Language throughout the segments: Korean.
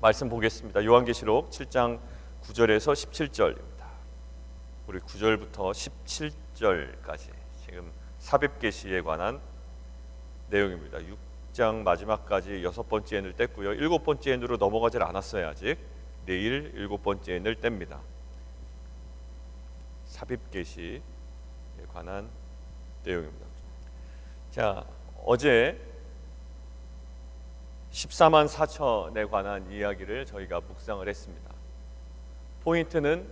말씀 보겠습니다. 요한계시록 7장 9절에서 17절입니다. 우리 9절부터 17절까지 지금 삽입계시에 관한 내용입니다. 6장 마지막까지 6번째 엔을 뗐고요. 7번째 엔으로 넘어가질 않았어요. 아직. 내일 7번째 엔을 뗍니다. 삽입계시에 관한 내용입니다. 자, 어제 14만 4천에 관한 이야기를 저희가 묵상을 했습니다. 포인트는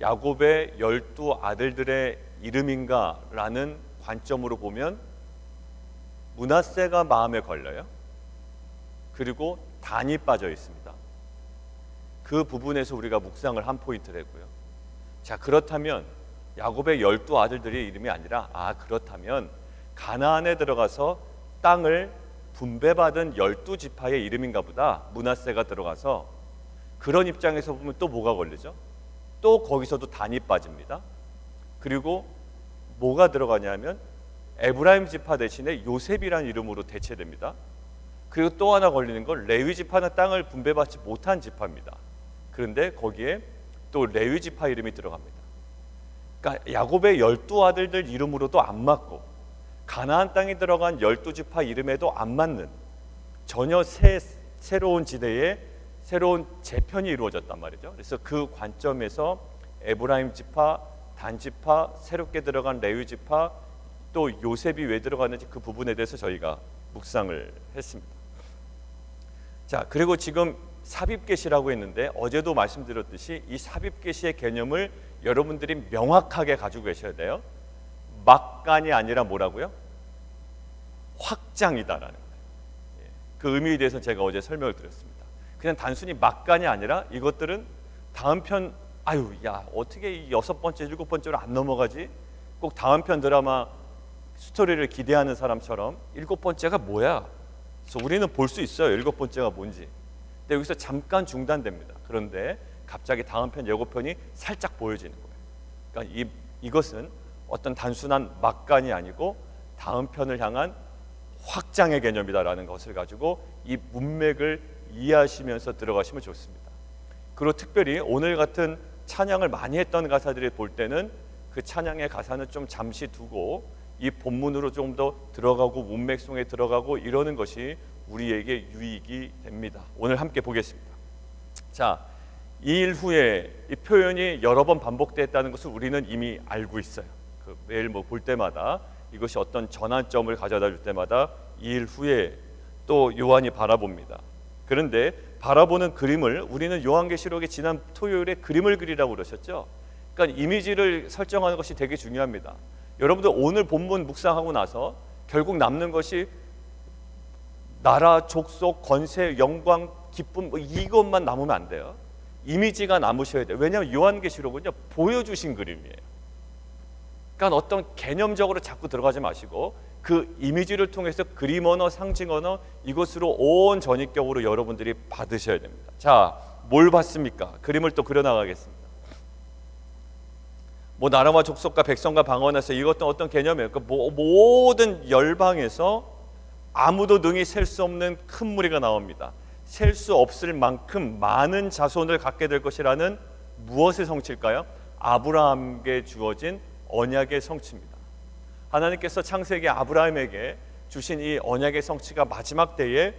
야곱의 12 아들들의 이름인가 라는 관점으로 보면 므낫세가 마음에 걸려요. 그리고 단이 빠져 있습니다. 그 부분에서 우리가 묵상을 한 포인트를 했고요. 자, 그렇다면 야곱의 12 아들들의 이름이 아니라 그렇다면 가나안에 들어가서 땅을 분배받은 12지파의 이름인가 보다. 므낫세가 들어가서 그런 입장에서 보면 또 뭐가 걸리죠? 또 거기서도 단이 빠집니다. 그리고 뭐가 들어가냐면 에브라임 지파 대신에 요셉이라는 이름으로 대체됩니다. 그리고 또 하나 걸리는 건 레위 지파는 땅을 분배받지 못한 지파입니다. 그런데 거기에 또 레위 지파 이름이 들어갑니다. 그러니까 야곱의 12 아들들 이름으로도 안 맞고 가나안 땅에 들어간 12지파 이름에도 안 맞는 전혀 새로운 지대에 새로운 재편이 이루어졌단 말이죠. 그래서 그 관점에서 에브라임 지파, 단 지파, 새롭게 들어간 레위 지파, 또 요셉이 왜 들어갔는지 그 부분에 대해서 저희가 묵상을 했습니다. 자, 그리고 지금 삽입계시라고 했는데 어제도 말씀드렸듯이 이 삽입계시의 개념을 여러분들이 명확하게 가지고 계셔야 돼요. 막간이 아니라 뭐라고요? 확장이다라는 거예요. 그 의미에 대해서 제가 어제 설명을 드렸습니다. 그냥 단순히 막간이 아니라 이것들은 다음 편 어떻게 이 6번째, 7번째로 안 넘어가지? 꼭 다음 편 드라마 스토리를 기대하는 사람처럼 7번째가 뭐야? 그래서 우리는 볼 수 있어요. 7번째가 뭔지. 근데 여기서 잠깐 중단됩니다. 그런데 갑자기 다음 편 예고편이 살짝 보여지는 거예요. 그러니까 이것은 어떤 단순한 막간이 아니고 다음 편을 향한 확장의 개념이다라는 것을 가지고 이 문맥을 이해하시면서 들어가시면 좋습니다. 그리고 특별히 오늘 같은 찬양을 많이 했던 가사들을 볼 때는 그 찬양의 가사는 좀 잠시 두고 이 본문으로 좀 더 들어가고 문맥 속에 들어가고 이러는 것이 우리에게 유익이 됩니다. 오늘 함께 보겠습니다. 자, 이 일 후에 이 표현이 여러 번 반복됐다는 것을 우리는 이미 알고 있어요. 매일 볼 때마다 이것이 어떤 전환점을 가져다 줄 때마다 이 일 후에 또 요한이 바라봅니다. 그런데 바라보는 그림을 우리는 요한계시록의 지난 토요일에 그림을 그리라고 그러셨죠. 그러니까 이미지를 설정하는 것이 되게 중요합니다. 여러분들 오늘 본문 묵상하고 나서 결국 남는 것이 나라, 족속, 권세, 영광, 기쁨 이것만 남으면 안 돼요. 이미지가 남으셔야 돼요. 왜냐하면 요한계시록은요 보여주신 그림이에요. 그러니까 어떤 개념적으로 자꾸 들어가지 마시고 그 이미지를 통해서 그림 언어, 상징 언어 이것으로 온 전입격으로 여러분들이 받으셔야 됩니다. 자, 뭘 봤습니까? 그림을 또 그려나가겠습니다. 나라와 족속과 백성과 방언에서 이것도 어떤 개념이에요. 그러니까 모든 열방에서 아무도 능히 셀 수 없는 큰 무리가 나옵니다. 셀 수 없을 만큼 많은 자손을 갖게 될 것이라는 무엇의 성취일까요? 아브라함에게 주어진 언약의 성취입니다. 하나님께서 창세기 아브라함에게 주신 이 언약의 성취가 마지막 때에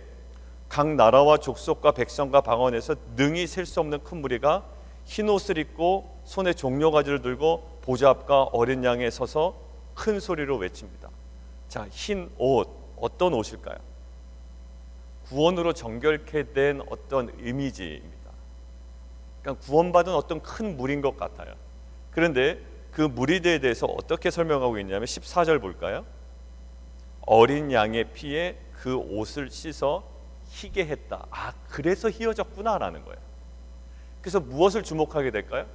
각 나라와 족속과 백성과 방언에서 능히 셀 수 없는 큰 무리가 흰 옷을 입고 손에 종려가지를 들고 보좌 앞과 어린 양에 서서 큰 소리로 외칩니다. 자, 흰 옷, 어떤 옷일까요? 구원으로 정결케 된 어떤 이미지입니다. 그러니까 구원받은 어떤 큰 무리인 것 같아요. 그런데 그 무리들에 대해서 어떻게 설명하고 있냐면 14절 볼까요? 어린 양의 피에 그 옷을 씻어 희게 했다. 그래서 희어졌구나라는 거예요. 그래서 무엇을 주목하게 될까요?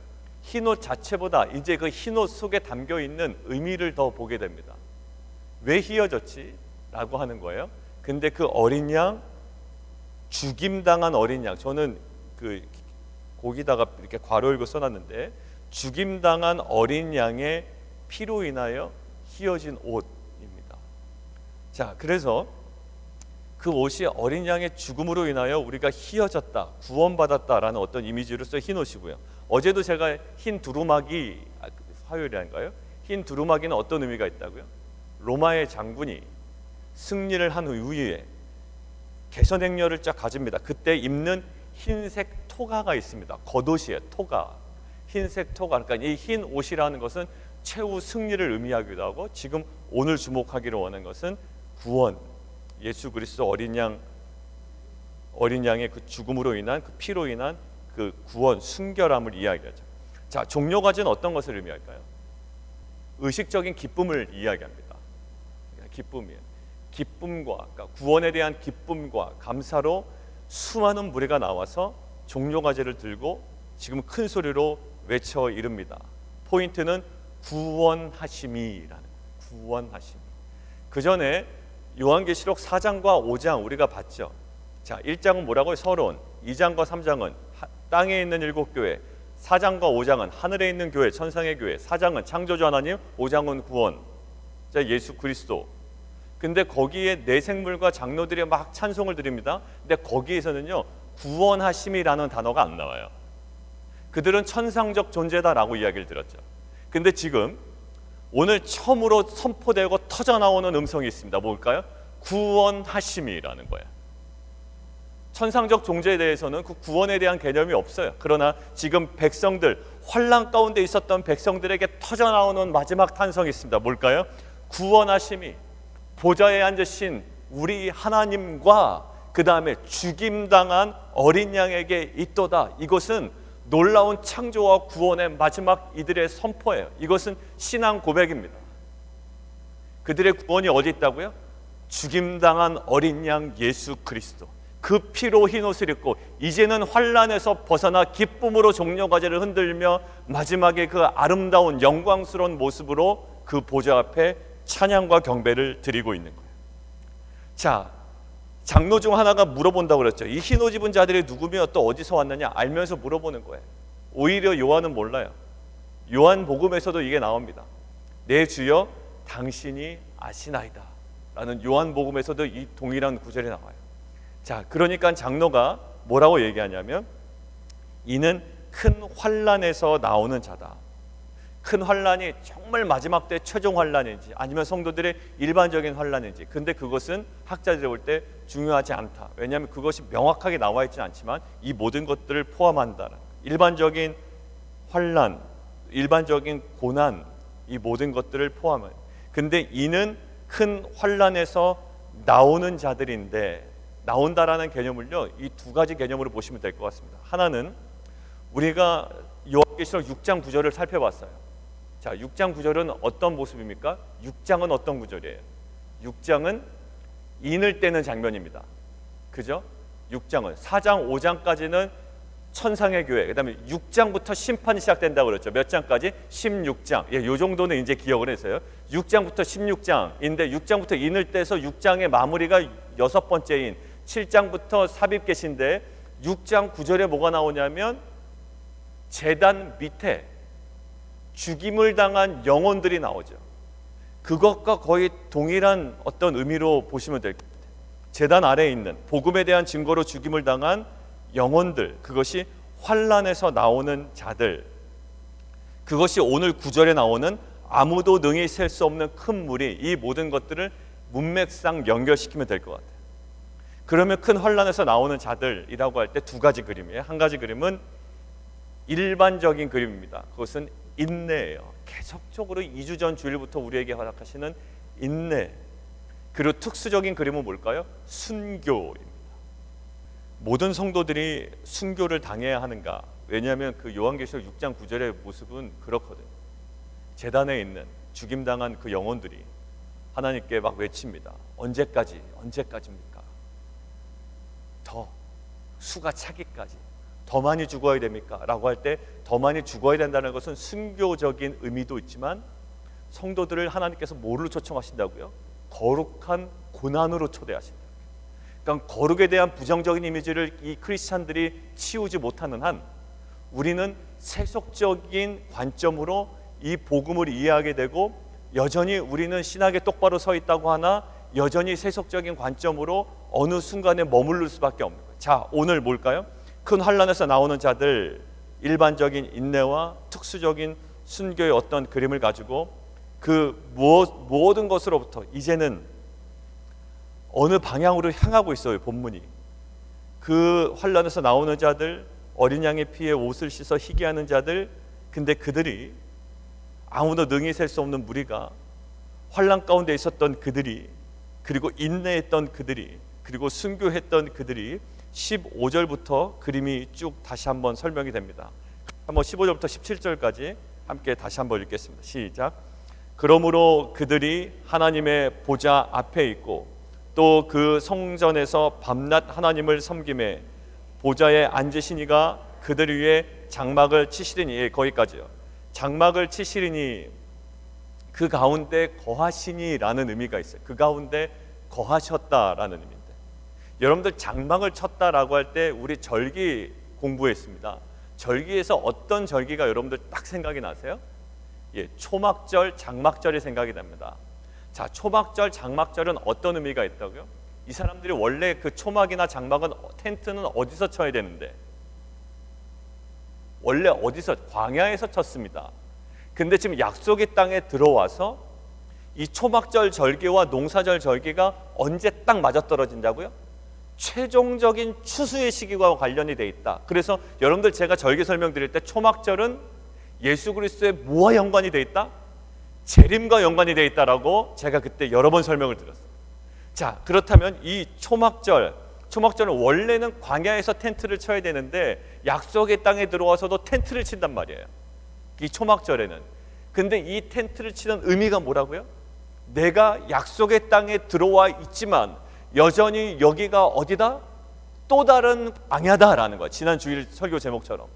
흰옷 자체보다 이제 그 흰옷 속에 담겨 있는 의미를 더 보게 됩니다. 왜 희어졌지? 라고 하는 거예요. 근데 그 어린 양, 죽임당한 어린 양, 저는 거기다가 이렇게 괄호 읽어 써놨는데 죽임당한 어린 양의 피로 인하여 희어진 옷입니다. 자, 그래서 그 옷이 어린 양의 죽음으로 인하여 우리가 희어졌다, 구원받았다라는 어떤 이미지로서 흰 옷이고요. 어제도 제가 흰 두루마기, 화요일인가요? 흰 두루마기는 어떤 의미가 있다고요? 로마의 장군이 승리를 한 이후에 개선행렬을 쫙 가집니다. 그때 입는 흰색 토가가 있습니다. 겉옷이에요. 토가. 흰색 토가. 그러니까 이 흰 옷이라는 것은 최후 승리를 의미하기도 하고, 지금 오늘 주목하기로 원하는 것은 구원, 예수 그리스도 어린 양의 그 죽음으로 인한, 그 피로 인한 그 구원, 순결함을 이야기하죠. 자, 종려가지는 어떤 것을 의미할까요? 의식적인 기쁨을 이야기합니다. 기쁨이에요. 기쁨과, 그러니까 구원에 대한 기쁨과 감사로 수많은 무리가 나와서 종려가지를 들고 지금 큰 소리로 외쳐 이릅니다. 포인트는 구원하심이라는, 구원하심. 그 전에 요한계시록 4장과 5장 우리가 봤죠. 자, 1장은 뭐라고요? 서론. 2장과 3장은 땅에 있는 7교회, 4장과 5장은 하늘에 있는 교회, 천상의 교회, 4장은 창조주 하나님, 5장은 구원, 자, 예수 그리스도. 근데 거기에 내생물과 장로들이 막 찬송을 드립니다. 근데 거기에서는요, 구원하심이라는 단어가 안 나와요. 그들은 천상적 존재다라고 이야기를 들었죠. 근데 지금 오늘 처음으로 선포되고 터져나오는 음성이 있습니다. 뭘까요? 구원하심이라는 거예요. 천상적 존재에 대해서는 그 구원에 대한 개념이 없어요. 그러나 지금 백성들, 환난 가운데 있었던 백성들에게 터져나오는 마지막 탄성이 있습니다. 뭘까요? 구원하심이 보좌에 앉으신 우리 하나님과 그 다음에 죽임당한 어린 양에게 있도다. 이것은 놀라운 창조와 구원의 마지막 이들의 선포예요. 이것은 신앙 고백입니다. 그들의 구원이 어디 있다고요? 죽임당한 어린 양 예수 그리스도, 그 피로 흰 옷을 입고 이제는 환난에서 벗어나 기쁨으로 종려가지를 흔들며 마지막에 그 아름다운 영광스러운 모습으로 그 보좌 앞에 찬양과 경배를 드리고 있는 거예요. 자, 장로 중 하나가 물어본다고 그랬죠. 이 흰 옷 입은 자들이 누구며 또 어디서 왔느냐 알면서 물어보는 거예요. 오히려 요한은 몰라요. 요한복음에서도 이게 나옵니다. 내 주여 당신이 아시나이다 라는 요한복음에서도 이 동일한 구절이 나와요. 자, 그러니까 장로가 뭐라고 얘기하냐면, 이는 큰 환난에서 나오는 자다. 큰 환난이 정말 마지막 때 최종 환난인지 아니면 성도들의 일반적인 환난인지, 근데 그것은 학자들이 볼 때 중요하지 않다. 왜냐하면 그것이 명확하게 나와 있지는 않지만 이 모든 것들을 포함한다는, 일반적인 환난, 일반적인 고난, 이 모든 것들을 포함해요. 근데 이는 큰 환난에서 나오는 자들인데, 나온다라는 개념을요, 이 두 가지 개념으로 보시면 될 것 같습니다. 하나는 우리가 요한계시록 6장 9절을 살펴봤어요. 자, 6장 9절은 어떤 모습입니까? 6장은 어떤 구절이에요? 6장은 인을 떼는 장면입니다. 그죠? 6장은 4장 5장까지는 천상의 교회, 그 다음에 6장부터 심판이 시작된다고 그랬죠. 몇 장까지? 16장. 예, 요 정도는 이제 기억을 해서요. 6장부터 16장인데 6장부터 인을 떼서 6장의 마무리가 6번째인 7장부터 삽입 계신데, 6장 9절에 뭐가 나오냐면 제단 밑에 죽임을 당한 영혼들이 나오죠. 그것과 거의 동일한 어떤 의미로 보시면 될 것 같아요. 제단 아래에 있는 복음에 대한 증거로 죽임을 당한 영혼들, 그것이 환난에서 나오는 자들, 그것이 오늘 9절에 나오는 아무도 능히 셀 수 없는 큰 무리, 이 모든 것들을 문맥상 연결시키면 될 것 같아요. 그러면 큰 환난에서 나오는 자들이라고 할 때 두 가지 그림이에요. 한 가지 그림은 일반적인 그림입니다. 그것은 인내예요. 계속적으로 2주 전 주일부터 우리에게 허락하시는 인내. 그리고 특수적인 그림은 뭘까요? 순교입니다. 모든 성도들이 순교를 당해야 하는가? 왜냐하면 그 요한계시록 6장 9절의 모습은 그렇거든요. 제단에 있는 죽임당한 그 영혼들이 하나님께 막 외칩니다. 언제까지입니까? 더 수가 차기까지 더 많이 죽어야 됩니까? 라고 할 때 더 많이 죽어야 된다는 것은 순교적인 의미도 있지만, 성도들을 하나님께서 뭐로 초청하신다고요? 거룩한 고난으로 초대하신다. 그러니까 거룩에 대한 부정적인 이미지를 이 크리스찬들이 치우지 못하는 한 우리는 세속적인 관점으로 이 복음을 이해하게 되고, 여전히 우리는 신학에 똑바로 서 있다고 하나 여전히 세속적인 관점으로 어느 순간에 머무를 수밖에 없는 거예요. 자, 오늘 뭘까요? 큰 환란에서 나오는 자들, 일반적인 인내와 특수적인 순교의 어떤 그림을 가지고 그 모든 것으로부터 이제는 어느 방향으로 향하고 있어요. 본문이. 그 환란에서 나오는 자들, 어린 양의 피에 옷을 씻어 희귀하는 자들, 근데 그들이 아무도 능히 셀 수 없는 무리가, 환란 가운데 있었던 그들이, 그리고 인내했던 그들이, 그리고 순교했던 그들이 15절부터 그림이 쭉 다시 한번 설명이 됩니다. 한번 15절부터 17절까지 함께 다시 한번 읽겠습니다. 시작. 그러므로 그들이 하나님의 보좌 앞에 있고 또 그 성전에서 밤낮 하나님을 섬김에 보좌에 앉으신 이가 그들 위에 장막을 치시리니, 거기까지요. 장막을 치시리니 그 가운데 거하시니라는 의미가 있어요. 그 가운데 거하셨다라는 의미인데, 여러분들 장막을 쳤다라고 할 때 우리 절기 공부했습니다. 절기에서 어떤 절기가 여러분들 딱 생각이 나세요? 예, 초막절, 장막절이 생각이 납니다. 자, 초막절, 장막절은 어떤 의미가 있다고요? 이 사람들이 원래 그 초막이나 장막은, 텐트는 어디서 쳐야 되는데? 원래 어디서? 광야에서 쳤습니다. 근데 지금 약속의 땅에 들어와서 이 초막절 절기와 농사절 절기가 언제 딱 맞아떨어진다고요? 최종적인 추수의 시기와 관련이 돼 있다. 그래서 여러분들 제가 절기 설명드릴 때 초막절은 예수 그리스도의 뭐와 연관이 돼 있다? 재림과 연관이 돼 있다라고 제가 그때 여러 번 설명을 드렸어요. 자, 그렇다면 이 초막절은 원래는 광야에서 텐트를 쳐야 되는데 약속의 땅에 들어와서도 텐트를 친단 말이에요. 이 초막절에는. 근데 이 텐트를 치는 의미가 뭐라고요? 내가 약속의 땅에 들어와 있지만 여전히 여기가 어디다? 또 다른 광야다라는 거야. 지난 주일 설교 제목처럼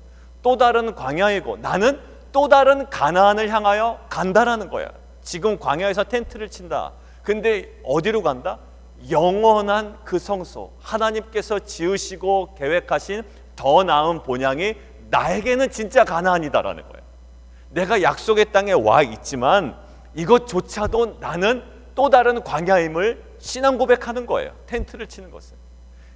또 다른 광야이고 나는 또 다른 가나안을 향하여 간다라는 거야. 지금 광야에서 텐트를 친다. 근데 어디로 간다? 영원한 그 성소, 하나님께서 지으시고 계획하신 더 나은 본향이 나에게는 진짜 가나안이다라는 거예요. 내가 약속의 땅에 와 있지만 이것조차도 나는 또 다른 광야임을 신앙 고백하는 거예요. 텐트를 치는 것은.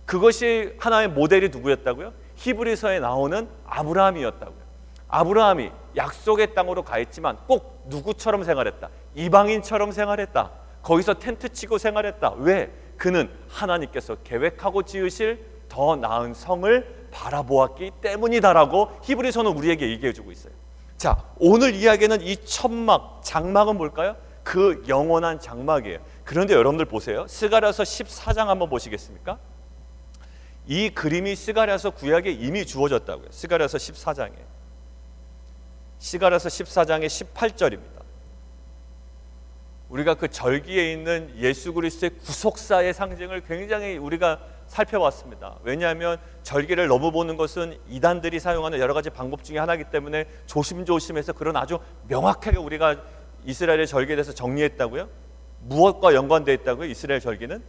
그것이 하나의 모델이 누구였다고요? 히브리서에 나오는 아브라함이었다고요. 아브라함이 약속의 땅으로 가 있지만 꼭 누구처럼 생활했다? 이방인처럼 생활했다. 거기서 텐트 치고 생활했다. 왜? 그는 하나님께서 계획하고 지으실 더 나은 성을 바라보았기 때문이다라고 히브리서는 우리에게 얘기해주고 있어요. 자, 오늘 이야기는 이 천막, 장막은 뭘까요? 그 영원한 장막이에요. 그런데 여러분들 보세요. 스가랴서 14장 한번 보시겠습니까? 이 그림이 스가랴서 구약에 이미 주어졌다고요. 스가랴서 14장에. 스가랴서 14장의 18절입니다. 우리가 그 절기에 있는 예수 그리스도의 구속사의 상징을 굉장히 우리가 살펴봤습니다. 왜냐하면 절기를 너무 보는 것은 이단들이 사용하는 여러 가지 방법 중에 하나이기 때문에 조심조심해서 그런 아주 명확하게 우리가 이스라엘의 절기에 대해서 정리했다고요. 무엇과 연관되어 있다고요? 이스라엘 절기는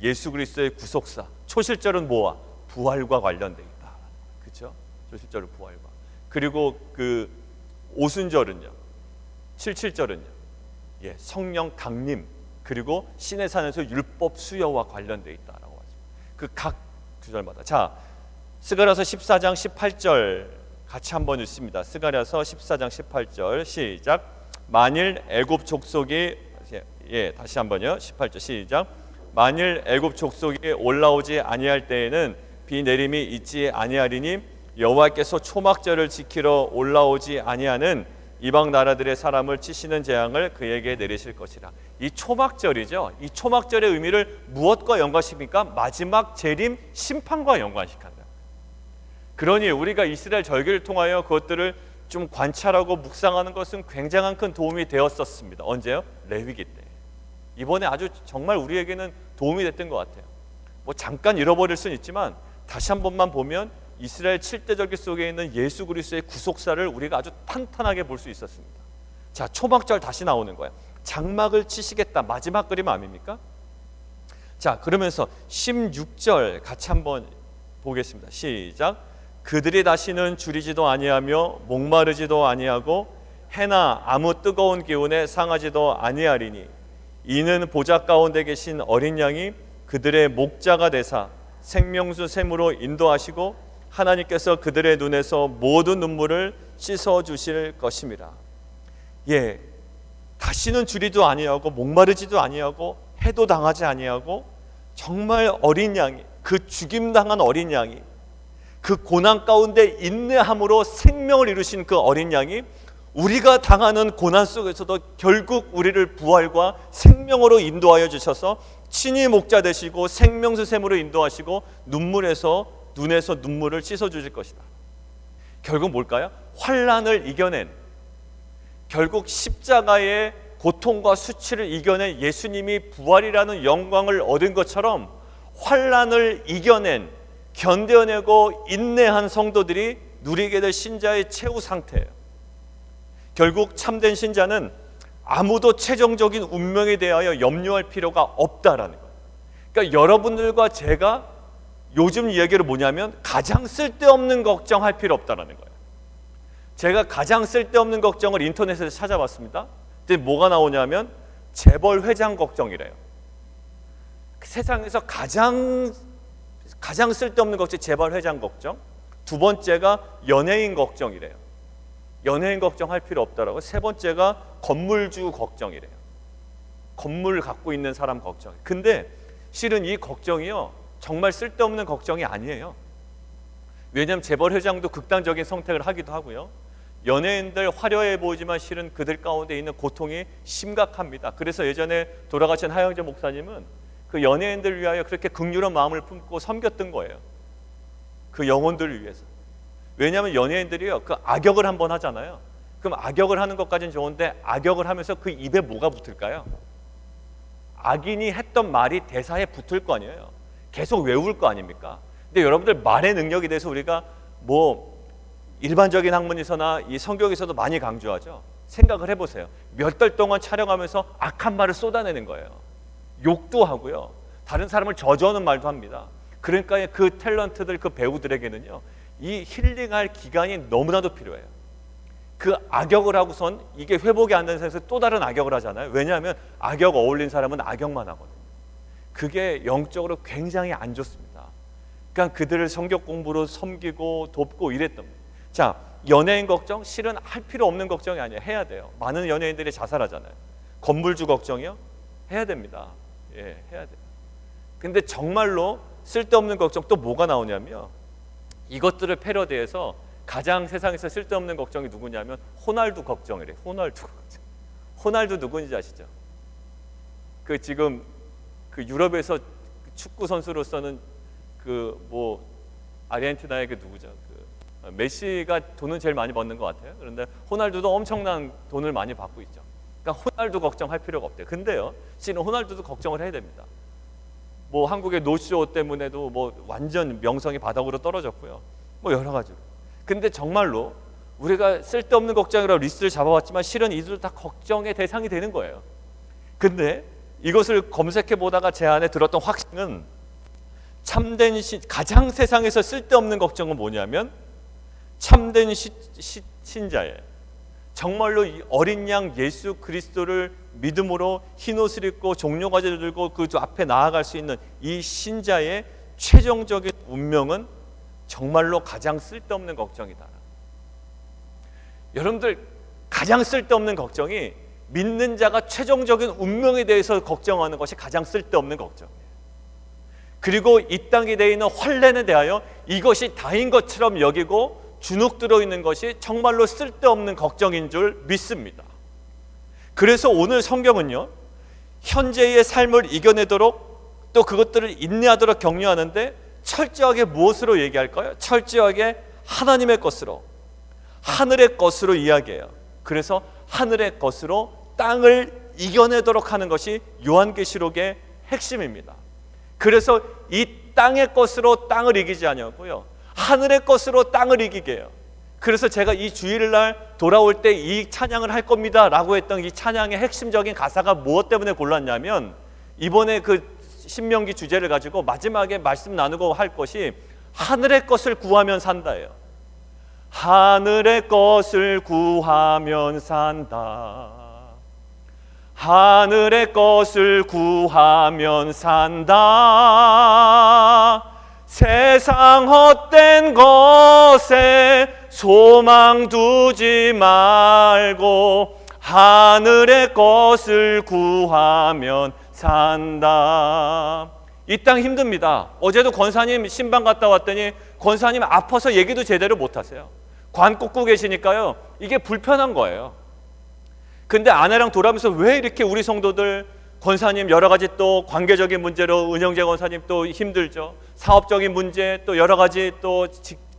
예수 그리스도의 구속사. 초실절은 뭐와? 부활과 관련되어 있다. 그렇죠? 초실절은 부활과. 그리고 그 오순절은요, 77절은요, 성령 강림, 그리고 신의 산에서 율법 수여와 관련되어 있다라고 하죠. 그 각 구절마다. 자, 스가랴서 14장 18절 같이 한번 읽습니다. 스가랴서 14장 18절 시작. 만일 애굽 족속이 다시 한번요. 18절 시작. 만일 애굽 족속이 올라오지 아니할 때에는 비 내림이 있지 아니하리니 여호와께서 초막절을 지키러 올라오지 아니하는 이방 나라들의 사람을 치시는 재앙을 그에게 내리실 것이라. 이 초막절이죠. 이 초막절의 의미를 무엇과 연관시킵니까? 마지막 재림 심판과 연관시킨다. 그러니 우리가 이스라엘 절기를 통하여 그것들을 좀 관찰하고 묵상하는 것은 굉장한 큰 도움이 되었었습니다. 언제요? 레위기 때. 이번에 아주 정말 우리에게는 도움이 됐던 것 같아요. 뭐 잠깐 잃어버릴 수는 있지만 다시 한 번만 보면 이스라엘 7대 절기 속에 있는 예수 그리스도의 구속사를 우리가 아주 탄탄하게 볼 수 있었습니다. 자, 초막절 다시 나오는 거예요. 장막을 치시겠다. 마지막 그림 아닙니까? 자, 그러면서 16절 같이 한번 보겠습니다. 시작. 그들이 다시는 줄이지도 아니하며 목마르지도 아니하고 해나 아무 뜨거운 기운에 상하지도 아니하리니 이는 보좌 가운데 계신 어린 양이 그들의 목자가 되사 생명수 샘으로 인도하시고 하나님께서 그들의 눈에서 모든 눈물을 씻어 주실 것임이라. 예, 다시는 주리도 아니하고 목마르지도 아니하고 해도 당하지 아니하고 정말 어린 양이, 그 죽임당한 어린 양이, 그 고난 가운데 인내함으로 생명을 이루신 그 어린 양이 우리가 당하는 고난 속에서도 결국 우리를 부활과 생명으로 인도하여 주셔서 친히 목자 되시고 생명수 샘으로 인도하시고 눈에서 눈물을 씻어 주실 것이다. 결국 뭘까요? 환난을 이겨낸, 결국 십자가의 고통과 수치를 이겨낸 예수님이 부활이라는 영광을 얻은 것처럼 환난을 이겨낸, 견뎌내고 인내한 성도들이 누리게 될 신자의 최후 상태예요. 결국 참된 신자는 아무도 최종적인 운명에 대하여 염려할 필요가 없다라는 거예요. 그러니까 여러분들과 제가 요즘 이야기로 뭐냐면 가장 쓸데없는 걱정할 필요 없다라는 거예요. 제가 가장 쓸데없는 걱정을 인터넷에서 찾아봤습니다. 근데 뭐가 나오냐면 재벌 회장 걱정이래요. 세상에서 가장 쓸데없는 걱정이 재벌 회장 걱정. 두 번째가 연예인 걱정이래요. 연예인 걱정할 필요 없다라고. 세 번째가 건물주 걱정이래요. 건물 갖고 있는 사람 걱정. 근데 실은 이 걱정이요, 정말 쓸데없는 걱정이 아니에요. 왜냐하면 재벌 회장도 극단적인 선택을 하기도 하고요, 연예인들 화려해 보이지만 실은 그들 가운데 있는 고통이 심각합니다. 그래서 예전에 돌아가신 하영재 목사님은 그 연예인들을 위하여 그렇게 긍휼한 마음을 품고 섬겼던 거예요. 그 영혼들을 위해서. 왜냐하면 연예인들이요, 그 악역을 한번 하잖아요. 그럼 악역을 하는 것까지는 좋은데 악역을 하면서 그 입에 뭐가 붙을까요? 악인이 했던 말이 대사에 붙을 거 아니에요. 계속 외울 거 아닙니까? 근데 여러분들 말의 능력에 대해서 우리가 뭐 일반적인 학문에서나 이 성경에서도 많이 강조하죠. 생각을 해보세요. 몇 달 동안 촬영하면서 악한 말을 쏟아내는 거예요. 욕도 하고요, 다른 사람을 저주하는 말도 합니다. 그러니까 그 탤런트들, 그 배우들에게는요, 이 힐링할 기간이 너무나도 필요해요. 그 악역을 하고선 이게 회복이 안 되는 상태에서 또 다른 악역을 하잖아요. 왜냐하면 악역 어울린 사람은 악역만 하거든요. 그게 영적으로 굉장히 안 좋습니다. 그러니까 그들을 성경 공부로 섬기고 돕고 이랬던 거예요. 자, 연예인 걱정 실은 할 필요 없는 걱정이 아니에요. 해야 돼요. 많은 연예인들이 자살하잖아요. 건물주 걱정이요? 해야 됩니다. 예, 해야 돼요. 근데 정말로 쓸데없는 걱정 또 뭐가 나오냐면, 이것들을 패러디해서 가장 세상에서 쓸데없는 걱정이 누구냐면 호날두 걱정이래. 호날두 걱정. 호날두 누군지 아시죠? 그 지금 그 유럽에서 축구 선수로서는 그 뭐 아르헨티나의 그 누구죠? 그 메시가 돈은 제일 많이 버는 것 같아요. 그런데 호날두도 엄청난 돈을 많이 받고 있죠. 그러니까 호날두 걱정할 필요가 없대요. 근데요, 실은 호날두도 걱정을 해야 됩니다. 뭐 한국의 노쇼 때문에도 뭐 완전 명성이 바닥으로 떨어졌고요, 뭐 여러 가지로. 근데 정말로 우리가 쓸데없는 걱정이라고 리스트를 잡아왔지만 실은 이들 다 걱정의 대상이 되는 거예요. 근데 이것을 검색해 보다가 제 안에 들었던 확신은, 참된 가장 세상에서 쓸데없는 걱정은 뭐냐면 참된 신자예요. 정말로 이 어린 양 예수 그리스도를 믿음으로 흰옷을 입고 종려과제를 들고 그 앞에 나아갈 수 있는 이 신자의 최종적인 운명은 정말로 가장 쓸데없는 걱정이다. 여러분들, 가장 쓸데없는 걱정이 믿는 자가 최종적인 운명에 대해서 걱정하는 것이 가장 쓸데없는 걱정이에요. 그리고 이 땅에 대해 있는 환난에 대하여 이것이 다인 것처럼 여기고 주눅 들어있는 것이 정말로 쓸데없는 걱정인 줄 믿습니다. 그래서 오늘 성경은요, 현재의 삶을 이겨내도록 또 그것들을 인내하도록 격려하는데 철저하게 무엇으로 얘기할까요? 철저하게 하나님의 것으로, 하늘의 것으로 이야기해요. 그래서 하늘의 것으로 땅을 이겨내도록 하는 것이 요한계시록의 핵심입니다. 그래서 이 땅의 것으로 땅을 이기지 않냐고요, 하늘의 것으로 땅을 이기게 해요. 그래서 제가 이 주일날 돌아올 때 이 찬양을 할 겁니다 라고 했던 이 찬양의 핵심적인 가사가 무엇 때문에 골랐냐면, 이번에 그 신명기 주제를 가지고 마지막에 말씀 나누고 할 것이 하늘의 것을 구하면 산다예요. 하늘의 것을 구하면 산다. 하늘의 것을 구하면 산다. 세상 헛된 것에 소망 두지 말고 하늘의 것을 구하면 산다. 이 땅 힘듭니다. 어제도 권사님 신방 갔다 왔더니 권사님 아파서 얘기도 제대로 못하세요. 관 꽂고 계시니까요, 이게 불편한 거예요. 근데 아내랑 돌아오면서 왜 이렇게 우리 성도들 권사님 여러 가지 또 관계적인 문제로 은영재 권사님 또 힘들죠. 사업적인 문제, 또 여러 가지 또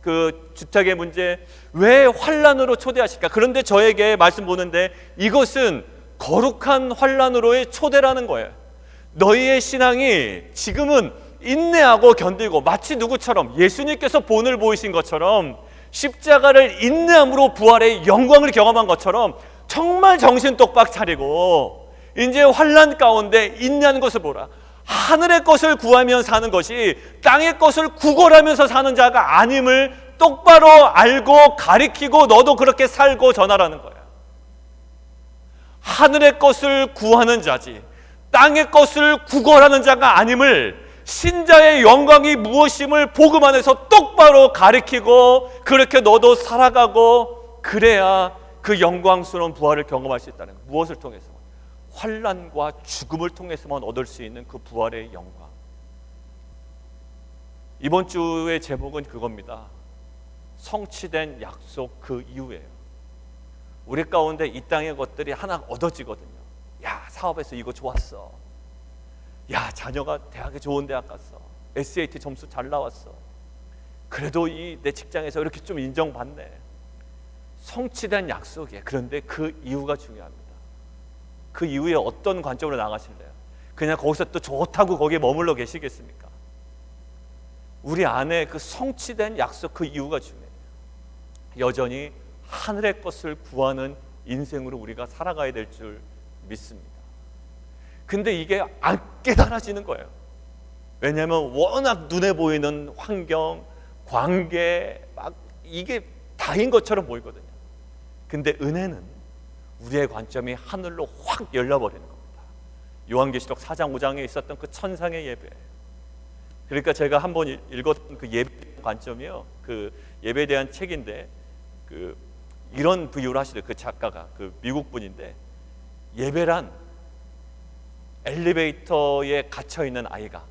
그 주택의 문제, 왜 환난으로 초대하실까? 그런데 저에게 말씀 보는데 이것은 거룩한 환난으로의 초대라는 거예요. 너희의 신앙이 지금은 인내하고 견디고, 마치 누구처럼 예수님께서 본을 보이신 것처럼 십자가를 인내함으로 부활의 영광을 경험한 것처럼 정말 정신 똑바로 차리고 이제 환난 가운데 인내하는 것을 보라. 하늘의 것을 구하며 사는 것이 땅의 것을 구걸하면서 사는 자가 아님을 똑바로 알고 가리키고 너도 그렇게 살고 전하라는 거야. 하늘의 것을 구하는 자지 땅의 것을 구걸하는 자가 아님을, 신자의 영광이 무엇임을 복음 안에서 똑바로 가리키고 그렇게 너도 살아가고, 그래야 그 영광스러운 부활을 경험할 수 있다는 거야. 무엇을 통해서? 환난과 죽음을 통해서만 얻을 수 있는 그 부활의 영광. 이번 주의 제목은 그겁니다. 성취된 약속 그 이후예요. 우리 가운데 이 땅의 것들이 하나 얻어지거든요. 야, 사업에서 이거 좋았어. 야, 자녀가 대학에 좋은 대학 갔어. SAT 점수 잘 나왔어. 그래도 내 직장에서 이렇게 좀 인정받네. 성취된 약속이에요. 그런데 그 이유가 중요합니다. 그 이후에 어떤 관점으로 나가실래요? 그냥 거기서 또 좋다고 거기에 머물러 계시겠습니까? 우리 안에 그 성취된 약속 그 이유가 중요해요. 여전히 하늘의 것을 구하는 인생으로 우리가 살아가야 될 줄 믿습니다. 근데 이게 안 깨달아지는 거예요. 왜냐하면 워낙 눈에 보이는 환경, 관계, 막 이게 다인 것처럼 보이거든요. 근데 은혜는 우리의 관점이 하늘로 확 열려버리는 겁니다. 요한계시록 4장 5장에 있었던 그 천상의 예배, 그러니까 제가 한번 읽었던 그 예배 관점이요, 그 예배에 대한 책인데 이런 비유를 하시더라고요. 그 작가가 그 미국 분인데, 예배란 엘리베이터에 갇혀있는 아이가,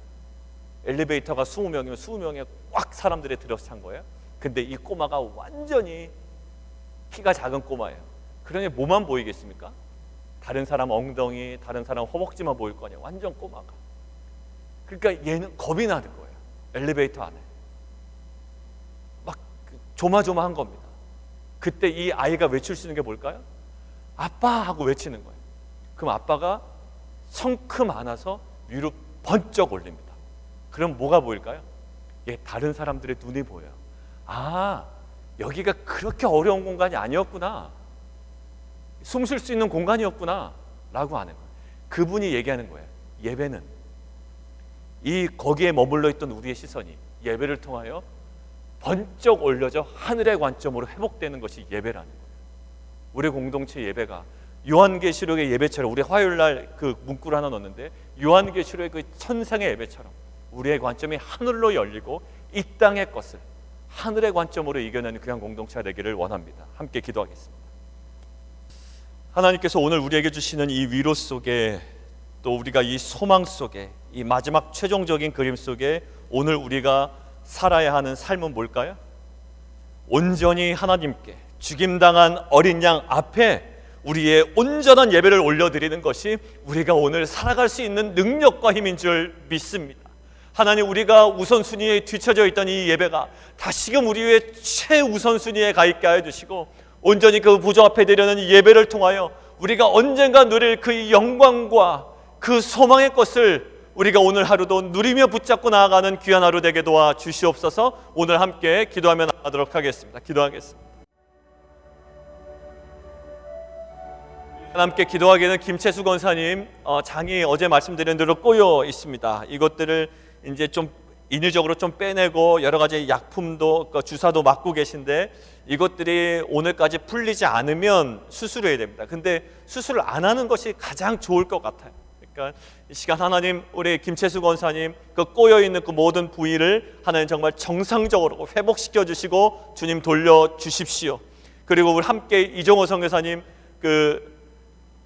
엘리베이터가 20명이면 20명에 꽉 사람들이 들어서 찬 거예요. 근데 이 꼬마가 완전히 키가 작은 꼬마예요. 그러니 뭐만 보이겠습니까? 다른 사람 엉덩이, 다른 사람 허벅지만 보일 거 아니에요. 완전 꼬마가. 그러니까 얘는 겁이 나는 거예요. 엘리베이터 안에 막 조마조마한 겁니다. 그때 이 아이가 외칠 수 있는 게 뭘까요? 아빠 하고 외치는 거예요. 그럼 아빠가 성큼 안아서 위로 번쩍 올립니다. 그럼 뭐가 보일까요? 다른 사람들의 눈이 보여요. 아, 여기가 그렇게 어려운 공간이 아니었구나, 숨 쉴 수 있는 공간이었구나 라고 하는 거예요. 그분이 얘기하는 거예요. 예배는 거기에 머물러 있던 우리의 시선이 예배를 통하여 번쩍 올려져 하늘의 관점으로 회복되는 것이 예배라는 거예요. 우리 공동체 예배가 요한계시록의 예배처럼, 우리 화요일날 그 문구를 하나 넣었는데, 요한계시록의 그 천상의 예배처럼 우리의 관점이 하늘로 열리고 이 땅의 것을 하늘의 관점으로 이겨내는 귀한 공동체가 되기를 원합니다. 함께 기도하겠습니다. 하나님께서 오늘 우리에게 주시는 이 위로 속에, 또 우리가 이 소망 속에, 이 마지막 최종적인 그림 속에 오늘 우리가 살아야 하는 삶은 뭘까요? 온전히 하나님께 죽임당한 어린 양 앞에 우리의 온전한 예배를 올려드리는 것이 우리가 오늘 살아갈 수 있는 능력과 힘인 줄 믿습니다. 하나님, 우리가 우선순위에 뒤처져 있던 이 예배가 다시금 우리의 최우선순위에 가 있게 하여 주시고, 온전히 그 보좌 앞에 드리는 예배를 통하여 우리가 언젠가 누릴 그 영광과 그 소망의 것을 우리가 오늘 하루도 누리며 붙잡고 나아가는 귀한 하루 되게 도와 주시옵소서. 오늘 함께 기도하며 나가도록 하겠습니다. 기도하겠습니다. 함께 기도하기에는 김채수 권사님 장이 어제 말씀드린 대로 꼬여 있습니다. 이것들을 이제 좀 인위적으로 좀 빼내고 여러 가지 약품도 주사도 맞고 계신데 이것들이 오늘까지 풀리지 않으면 수술해야 됩니다. 근데 수술을 안 하는 것이 가장 좋을 것 같아요. 그러니까 이 시간 하나님, 우리 김채수 권사님 그 꼬여 있는 그 모든 부위를 하나님 정말 정상적으로 회복시켜 주시고 주님 돌려 주십시오. 그리고 우리 함께 이종호 선교사님 그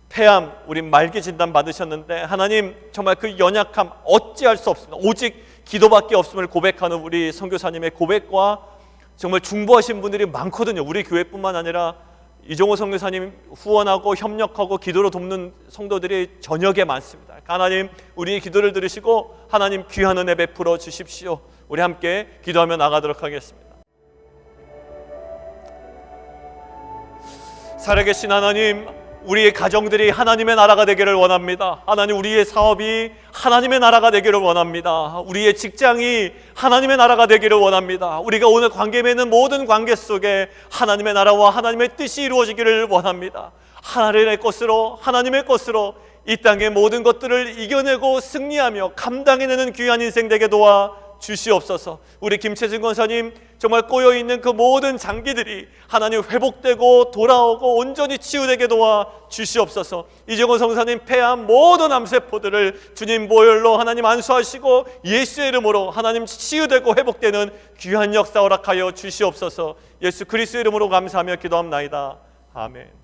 폐암 우리 말기 진단 받으셨는데 하나님 정말 그 연약함 어찌할 수 없습니다. 오직 기도밖에 없음을 고백하는 우리 선교사님의 고백과 정말 중보하신 분들이 많거든요. 우리 교회뿐만 아니라 이종호 선교사님 후원하고 협력하고 기도로 돕는 성도들이 저녁에 많습니다. 하나님 우리의 기도를 들으시고 하나님 귀한 은혜 베풀어 주십시오. 우리 함께 기도하며 나가도록 하겠습니다. 살아계신 하나님, 우리의 가정들이 하나님의 나라가 되기를 원합니다. 하나님, 우리의 사업이 하나님의 나라가 되기를 원합니다. 우리의 직장이 하나님의 나라가 되기를 원합니다. 우리가 오늘 관계 맺는 모든 관계 속에 하나님의 나라와 하나님의 뜻이 이루어지기를 원합니다. 하나님의 것으로 이 땅의 모든 것들을 이겨내고 승리하며 감당해내는 귀한 인생 되게 도와 주시옵소서. 우리 김채진 권사님 정말 꼬여있는 그 모든 장기들이 하나님 회복되고 돌아오고 온전히 치유되게 도와 주시옵소서. 이정원 성사님 폐암 모든 암세포들을 주님 보혈로 하나님 안수하시고 예수의 이름으로 하나님 치유되고 회복되는 귀한 역사 허락하여 주시옵소서. 예수 그리스도의 이름으로 감사하며 기도합나이다. 아멘.